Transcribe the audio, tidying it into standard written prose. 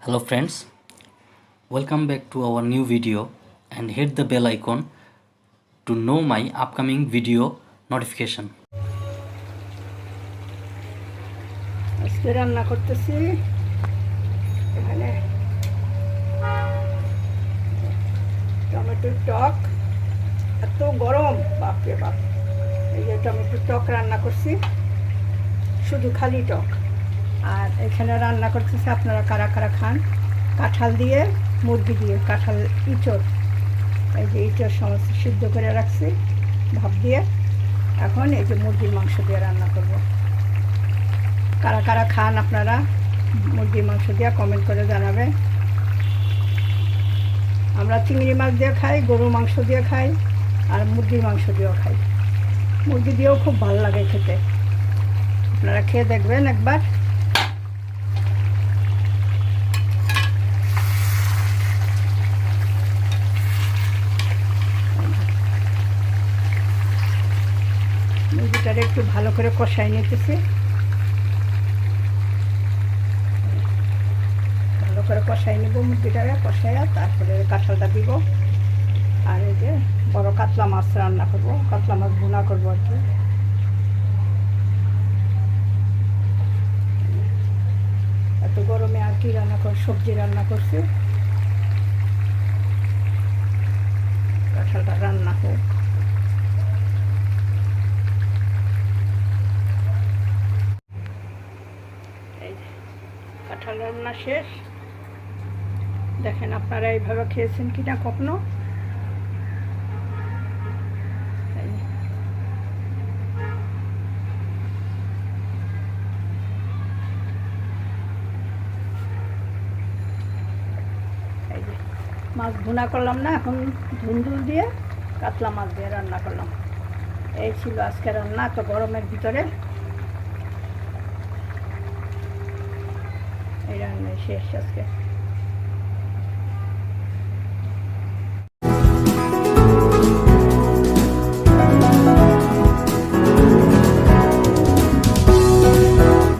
Hello friends, welcome back to our new video and hit the bell icon to know my upcoming video notification. আজকে রান্না করতেছি এখানে টমেটোর টক। এত গরম, বাপরে বাপ। এই যে টমেটোর টক রান্না করছি, শুধু খালি টক। আর এখানে রান্না করতেছি, আপনারা কারা কারা খান কাঁঠাল দিয়ে, মুরগি দিয়ে, কাঁঠাল ইঁচড়। এই যে ইঁচড় সমস্ত সিদ্ধ করে রাখছি ভাপ দিয়ে। এখন এই যে মুরগির মাংস দিয়ে রান্না করব। কারা কারা খান আপনারা মুরগির মাংস দিয়ে কমেন্ট করে জানাবেন। আমরা চিংড়ি মাছ দিয়ে খাই, গরুর মাংস দিয়ে খাই, আর মুরগির মাংস দিয়েও খাই। মুরগি দিয়েও খুব ভালো লাগে খেতে, আপনারা খেয়ে দেখবেন একবার। মুরগিটারে একটু ভালো করে কষাই নিতেছি, ভালো করে কষাই নেব মুরগিটারে। কষাইয়া তারপরে কাঁঠালটা দিব। আর এই যে বড় কাতলা মাছ রান্না করব, কাতলা মাছ ভুনা করবো আর কি। এত গরমে আর কি রান্না কর, সবজি রান্না করছি। কাঁঠালটা রান্না হোক। কাঁঠাল রান্না শেষ। দেখেন আপনারা এইভাবে খেয়েছেন কিনা কখনো। এই যে মাছ ভুনা করলাম না, এখন ধুন্দুল দিয়ে কাতলা মাছ দিয়ে রান্না করলাম। এই ছিল আজকে রান্না, তো গরমের ভিতরে এই রান্না শেষ আজকে।